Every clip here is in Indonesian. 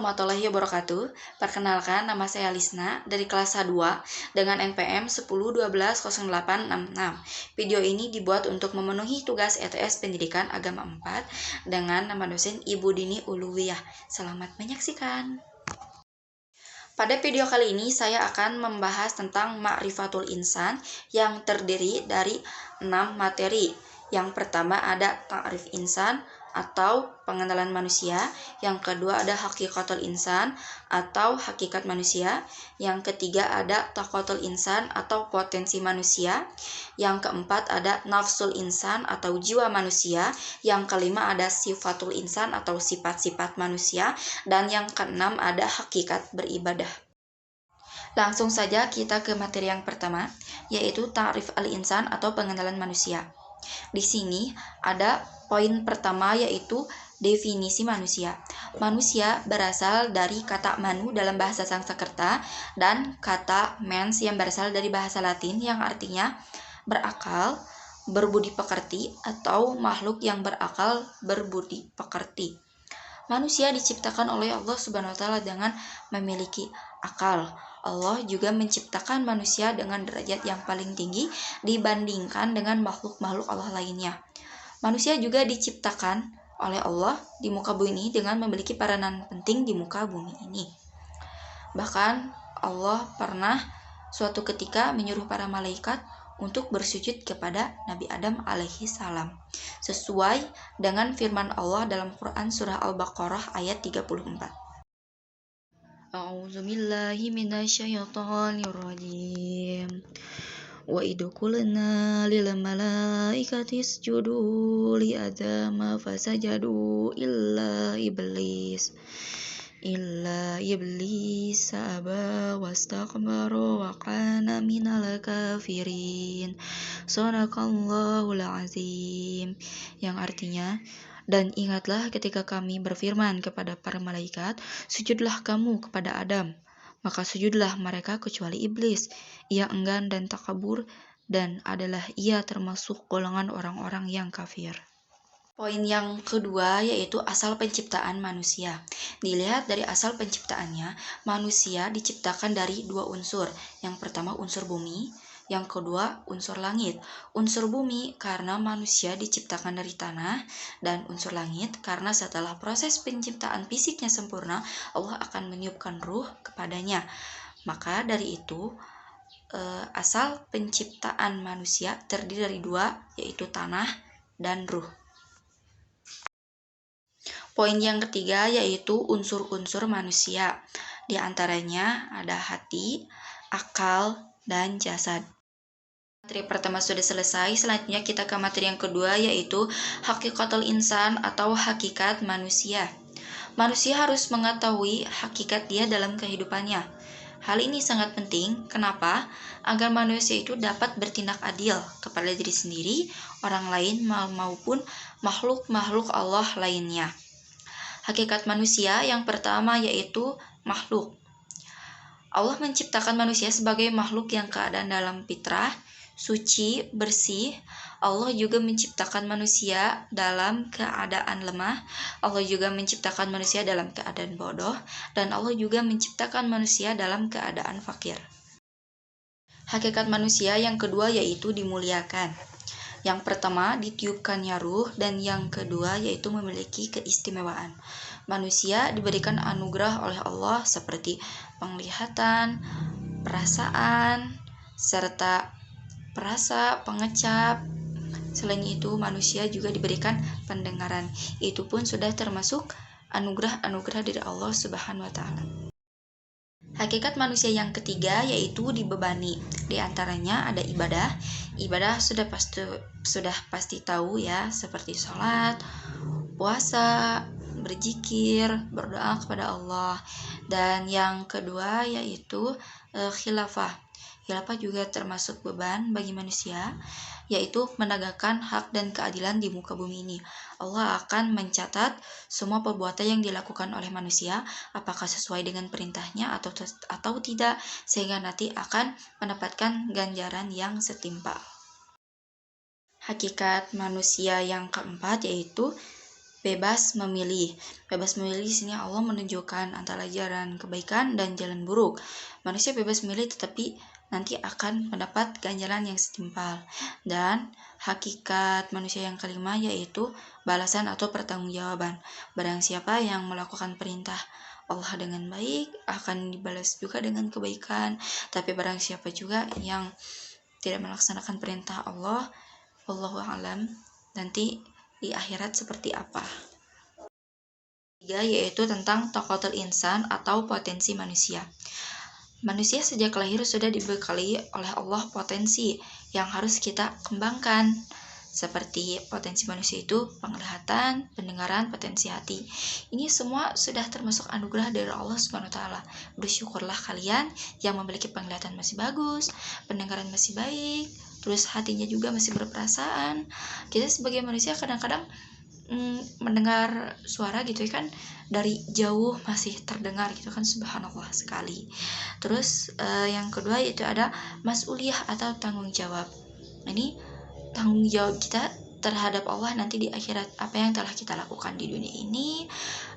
warahmatullahi wabarakatuh. Perkenalkan, nama saya Lisna dari kelas A2 dengan NPM 10120866. Video ini dibuat untuk memenuhi tugas ETS Pendidikan Agama 4 dengan nama dosen Ibu Dini Uluwiyah. Selamat menyaksikan. Pada video kali ini saya akan membahas tentang Ma'rifatul Insan yang terdiri dari 6 materi. Yang pertama ada Ta'rif Insan atau pengenalan manusia. Yang kedua ada Hakikatul Insan atau hakikat manusia. Yang ketiga ada Taqatul Insan atau potensi manusia. Yang keempat ada Nafsul Insan atau jiwa manusia. Yang kelima ada Sifatul Insan atau sifat-sifat manusia. Dan yang keenam ada hakikat beribadah. Langsung saja kita ke materi yang pertama, yaitu Ta'rif al-Insan atau pengenalan manusia. Di sini ada poin pertama, yaitu definisi manusia. Manusia berasal dari kata manu dalam bahasa Sanskerta dan kata mens yang berasal dari bahasa Latin yang artinya berakal, berbudi pekerti, atau makhluk yang berakal, berbudi pekerti. Manusia diciptakan oleh Allah Subhanahu wa Ta'ala dengan memiliki akal. Allah juga menciptakan manusia dengan derajat yang paling tinggi dibandingkan dengan makhluk-makhluk Allah lainnya. Manusia juga diciptakan oleh Allah di muka bumi ini dengan memiliki peranan penting di muka bumi ini. Bahkan Allah pernah suatu ketika menyuruh para malaikat untuk bersujud kepada Nabi Adam alaihi salam, sesuai dengan firman Allah dalam Quran surah Al-Baqarah ayat 34. A'udzubillahi minasyaitonirrajim. Wa idh qulna lil malaikati isjudu li adama fasajadu illa iblis aba wastakbara wa kana minal kafirin. Shadaqallahul azim. Yang artinya, dan ingatlah ketika kami berfirman kepada para malaikat, sujudlah kamu kepada Adam. Maka sujudlah mereka kecuali iblis. Ia enggan dan takabur, dan adalah ia termasuk golongan orang-orang yang kafir. Poin yang kedua yaitu asal penciptaan manusia. Dilihat dari asal penciptaannya, manusia diciptakan dari dua unsur. Yang pertama unsur bumi, yang kedua unsur langit. Unsur bumi karena manusia diciptakan dari tanah, dan unsur langit karena setelah proses penciptaan fisiknya sempurna, Allah akan meniupkan ruh kepadanya. Maka dari itu asal penciptaan manusia terdiri dari dua, yaitu tanah dan ruh. Poin yang ketiga yaitu unsur-unsur manusia. Di antaranya ada hati, akal, dan jasad. Materi pertama sudah selesai, selanjutnya kita ke materi yang kedua, yaitu Hakikatul Insan atau hakikat manusia. Manusia harus mengetahui hakikat dia dalam kehidupannya. Hal ini sangat penting, kenapa? Agar manusia itu dapat bertindak adil kepada diri sendiri, orang lain maupun makhluk-makhluk Allah lainnya. Hakikat manusia yang pertama yaitu makhluk. Allah menciptakan manusia sebagai makhluk yang keadaan dalam fitrah, suci, bersih. Allah juga menciptakan manusia dalam keadaan lemah. Allah juga menciptakan manusia dalam keadaan bodoh. Dan Allah juga menciptakan manusia dalam keadaan fakir. Hakikat manusia yang kedua yaitu dimuliakan. Yang pertama ditiupkannya ruh, dan yang kedua yaitu memiliki keistimewaan. Manusia diberikan anugerah oleh Allah seperti penglihatan, perasaan, serta perasa, pengecap. Selain itu manusia juga diberikan pendengaran. Itu pun sudah termasuk anugerah-anugerah dari Allah Subhanahu wa Ta'ala. Hakikat manusia yang ketiga yaitu dibebani. Di antaranya ada ibadah. Ibadah sudah pasti tahu ya, seperti sholat, puasa, berzikir, berdoa kepada Allah. Dan yang kedua yaitu khilafah. Khilafah juga termasuk beban bagi manusia, yaitu menegakkan hak dan keadilan di muka bumi ini. Allah akan mencatat semua perbuatan yang dilakukan oleh manusia, apakah sesuai dengan perintahnya atau tidak, sehingga nanti akan mendapatkan ganjaran yang setimpal. Hakikat manusia yang keempat yaitu bebas memilih. Bebas memilih di sini Allah menunjukkan antara jalan kebaikan dan jalan buruk. Manusia bebas memilih tetapi nanti akan mendapat ganjaran yang setimpal. Dan hakikat manusia yang kelima yaitu balasan atau pertanggungjawaban. Barang siapa yang melakukan perintah Allah dengan baik akan dibalas juga dengan kebaikan. Tapi barang siapa juga yang tidak melaksanakan perintah Allah, wallahu a'lam, nanti di akhirat seperti apa. Tiga yaitu tentang tokotul insan atau potensi manusia. Manusia sejak lahir sudah dibekali oleh Allah potensi yang harus kita kembangkan. Seperti potensi manusia itu penglihatan, pendengaran, potensi hati. Ini semua sudah termasuk anugerah dari Allah SWT. Bersyukurlah kalian yang memiliki penglihatan masih bagus, pendengaran masih baik, terus hatinya juga masih berperasaan. Kita sebagai manusia kadang-kadang mendengar suara gitu ya kan, dari jauh masih terdengar gitu kan, subhanallah sekali. Terus yang kedua yaitu ada mas'uliyah atau tanggung jawab. Ini tanggung jawab kita terhadap Allah nanti di akhirat. Apa yang telah kita lakukan di dunia ini,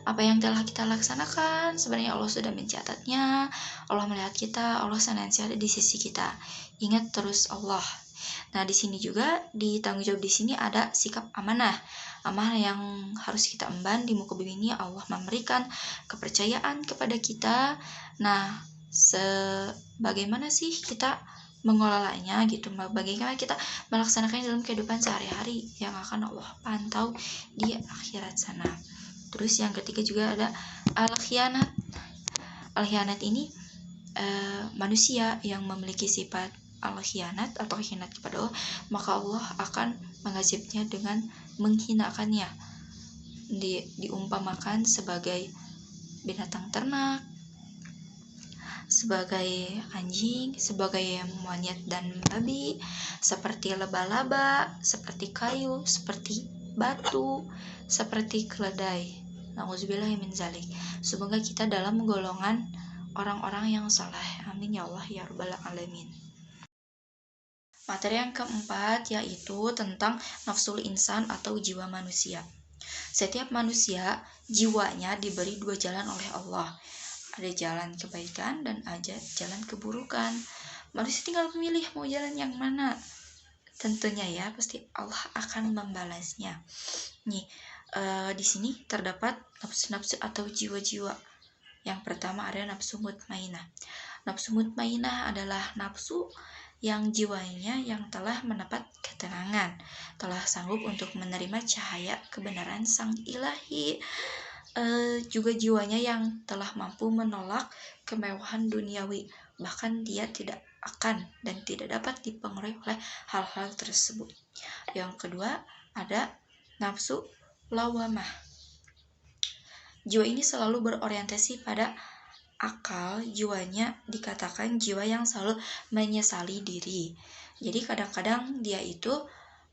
apa yang telah kita laksanakan, sebenarnya Allah sudah mencatatnya. Allah melihat kita, Allah senantiasa ada di sisi kita. Ingat terus Allah. Nah, di sini juga di tanggung jawab di sini ada sikap amanah. Amanah yang harus kita emban di muka bumi ini. Allah memberikan kepercayaan kepada kita. Nah, bagaimana sih kita mengelolanya gitu, bagaimana kita melaksanakannya dalam kehidupan sehari-hari yang akan Allah pantau di akhirat sana. Terus yang ketiga juga ada al-khianat. Al-khianat ini manusia yang memiliki sifat al-khianat atau khianat kepada Allah, maka Allah akan mengazabnya dengan menghinakannya. Diumpamakan sebagai binatang ternak, sebagai anjing, sebagai monyet dan babi, seperti laba-laba, seperti kayu, seperti batu, seperti keledai. Nauzubillahi min zalik. Semoga kita dalam golongan orang-orang yang saleh. Amin ya Allah ya rabbal alamin. Materi yang keempat yaitu tentang nafsul insan atau jiwa manusia. Setiap manusia jiwanya diberi dua jalan oleh Allah. Ada jalan kebaikan dan ada jalan keburukan. Manusia tinggal memilih mau jalan yang mana. Tentunya ya pasti Allah akan membalasnya. Nih, di sini terdapat nafsu-nafsu atau jiwa-jiwa. Yang pertama ada nafsu mutmainah. Nafsu mutmainah adalah nafsu yang jiwanya yang telah mendapat ketenangan, telah sanggup untuk menerima cahaya kebenaran Sang Ilahi. Juga jiwanya yang telah mampu menolak kemewahan duniawi, bahkan dia tidak akan dan tidak dapat dipengaruhi oleh hal-hal tersebut. Yang kedua ada nafsu lawamah. Jiwa ini selalu berorientasi pada akal. Jiwanya dikatakan jiwa yang selalu menyesali diri. Jadi kadang-kadang dia itu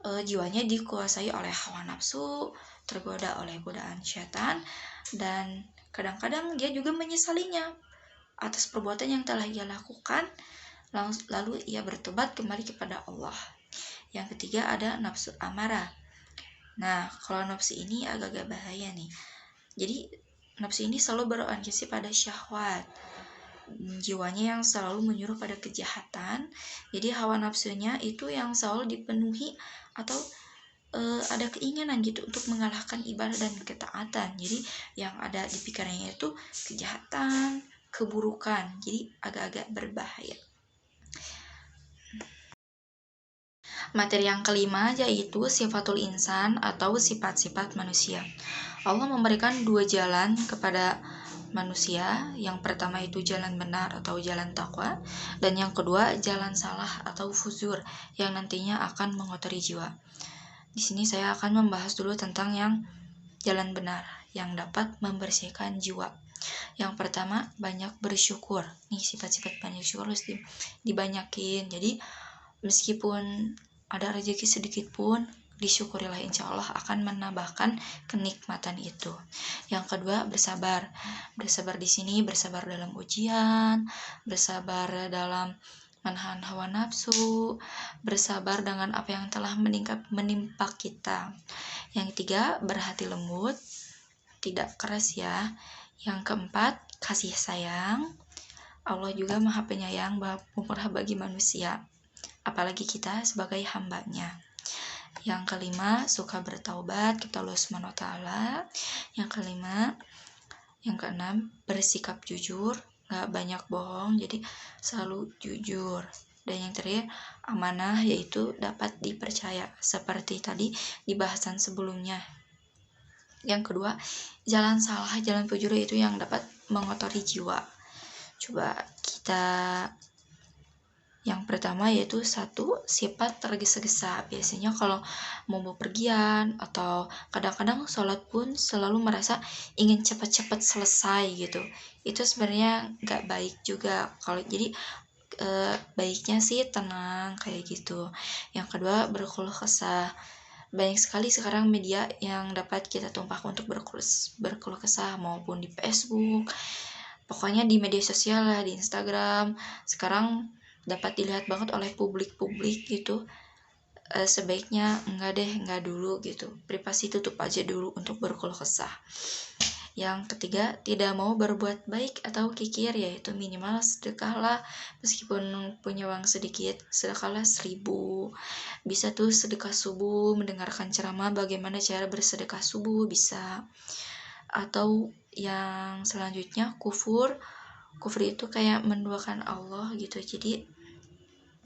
jiwanya dikuasai oleh hawa nafsu, tergoda oleh godaan syaitan, dan kadang-kadang dia juga menyesalinya atas perbuatan yang telah ia lakukan, lalu ia bertobat kembali kepada Allah. Yang ketiga ada nafsu amarah. Nah, kalau nafsu ini agak-agak bahaya nih. Jadi nafsu ini selalu berorientasi pada syahwat. Jiwanya yang selalu menyuruh pada kejahatan. Jadi hawa nafsunya itu yang selalu dipenuhi atau ada keinginan gitu untuk mengalahkan ibadah dan ketaatan. Jadi yang ada di pikirannya itu kejahatan, keburukan. Jadi agak-agak berbahaya. Materi yang kelima yaitu sifatul insan atau sifat-sifat manusia. Allah memberikan dua jalan kepada manusia. Yang pertama itu jalan benar atau jalan takwa, dan yang kedua jalan salah atau fuzur yang nantinya akan mengotori jiwa. Di sini saya akan membahas dulu tentang yang jalan benar yang dapat membersihkan jiwa. Yang pertama, banyak bersyukur. Nih, sifat-sifat banyak syukur harus dibanyakin. Jadi meskipun ada rezeki sedikit pun, disyukurilah, insya Allah akan menambahkan kenikmatan itu. Yang kedua, bersabar. Bersabar di sini bersabar dalam ujian, bersabar dalam menahan hawa nafsu, bersabar dengan apa yang telah menimpa kita. Yang ketiga, berhati lembut, tidak keras ya. Yang keempat, kasih sayang. Allah juga maha penyayang murah bagi manusia, apalagi kita sebagai hambanya. Yang kelima, suka bertaubat kepada Allah Subhanahu wa taala. Yang keenam, bersikap jujur, gak banyak bohong, jadi selalu jujur. Dan yang terakhir, amanah, yaitu dapat dipercaya, seperti tadi di bahasan sebelumnya. Yang kedua, jalan salah, jalan fujur, yaitu yang dapat mengotori jiwa. Coba kita, yang pertama yaitu satu, sifat tergesa-gesa. Biasanya kalau mau bepergian atau kadang-kadang sholat pun selalu merasa ingin cepat-cepat selesai gitu. Itu sebenarnya gak baik juga. Kalau jadi baiknya sih tenang kayak gitu. Yang kedua, berkeluh kesah. Banyak sekali sekarang media yang dapat kita tumpahkan untuk berkeluh kesah, maupun di Facebook, pokoknya di media sosial lah, di Instagram. Sekarang dapat dilihat banget oleh publik gitu. Sebaiknya enggak dulu gitu. Privasi tutup aja dulu untuk berkeluh kesah. Yang ketiga, tidak mau berbuat baik atau kikir, yaitu minimal sedekahlah. Meskipun punya uang sedikit, sedekahlah 1.000. Bisa tuh sedekah subuh, mendengarkan ceramah bagaimana cara bersedekah subuh, bisa. Atau yang selanjutnya, kufur itu kayak menduakan Allah gitu. Jadi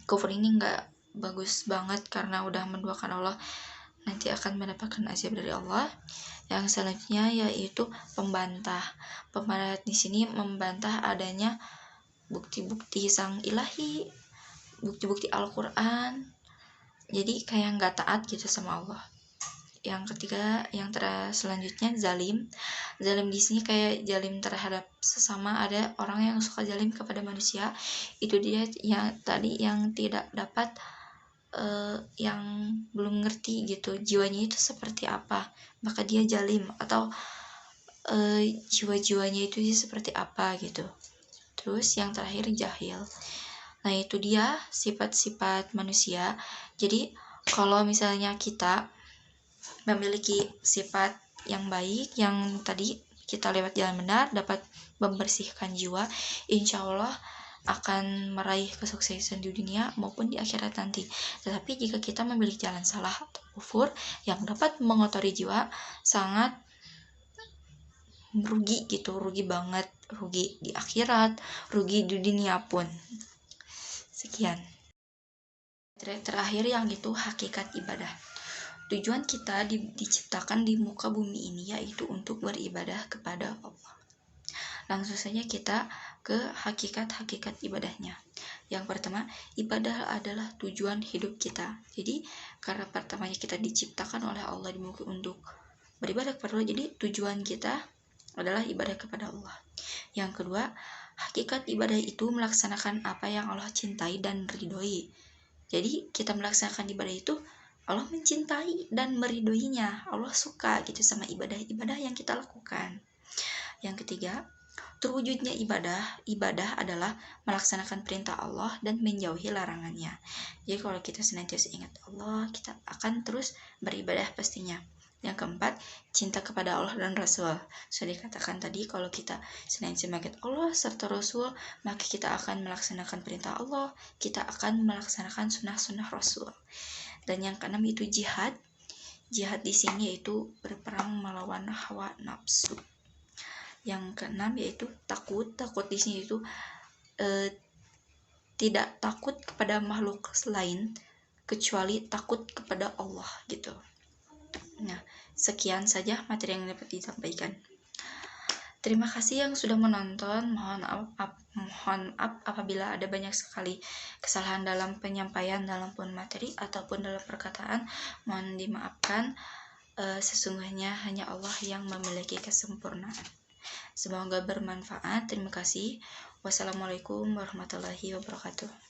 kufur ini nggak bagus banget karena udah menduakan Allah, nanti akan mendapatkan azab dari Allah. Yang selanjutnya yaitu pembantah di sini membantah adanya bukti-bukti sang ilahi, bukti-bukti Al-Quran, jadi kayak nggak taat gitu sama Allah. Yang ketiga, selanjutnya zalim di sini kayak zalim terhadap sesama. Ada orang yang suka zalim kepada manusia, itu dia yang tadi, yang tidak dapat yang belum ngerti gitu jiwanya itu seperti apa, maka dia zalim, atau jiwa-jiwanya itu seperti apa gitu. Terus yang terakhir, jahil. Nah, itu dia sifat-sifat manusia. Jadi kalau misalnya kita memiliki sifat yang baik, yang tadi kita lewat jalan benar dapat membersihkan jiwa, insya Allah akan meraih kesuksesan di dunia maupun di akhirat nanti. Tetapi jika kita memiliki jalan salah atau kufur yang dapat mengotori jiwa, sangat rugi gitu, rugi banget, rugi di akhirat, rugi di dunia pun. Sekian. Terakhir yang itu hakikat ibadah. Tujuan kita diciptakan di muka bumi ini yaitu untuk beribadah kepada Allah. Langsung saja kita ke hakikat ibadahnya. Yang pertama, ibadah adalah tujuan hidup kita. Jadi karena pertamanya kita diciptakan oleh Allah di muka untuk beribadah kepada Allah, jadi tujuan kita adalah ibadah kepada Allah. Yang kedua, hakikat ibadah itu melaksanakan apa yang Allah cintai dan ridhoi. Jadi kita melaksanakan ibadah itu, Allah mencintai dan meridhoinya. Allah suka gitu sama ibadah-ibadah yang kita lakukan. Yang ketiga, terwujudnya ibadah adalah melaksanakan perintah Allah dan menjauhi larangannya. Jadi kalau kita senantiasa ingat Allah, kita akan terus beribadah pastinya. Yang keempat, cinta kepada Allah dan Rasul. Sudah dikatakan tadi, kalau kita senantiasa mengingat Allah serta Rasul, maka kita akan melaksanakan perintah Allah, kita akan melaksanakan sunnah-sunnah Rasul. Dan yang keenam itu jihad. Jihad di sini yaitu berperang melawan hawa nafsu. Yang keenam yaitu takut. Takut di sini itu tidak takut kepada makhluk lain kecuali takut kepada Allah gitu. Nah, sekian saja materi yang dapat disampaikan. Terima kasih yang sudah menonton. Mohon maaf apabila ada banyak sekali kesalahan dalam penyampaian, dalam pun materi ataupun dalam perkataan. Mohon dimaafkan. Sesungguhnya hanya Allah yang memiliki kesempurnaan. Semoga bermanfaat. Terima kasih. Wassalamualaikum warahmatullahi wabarakatuh.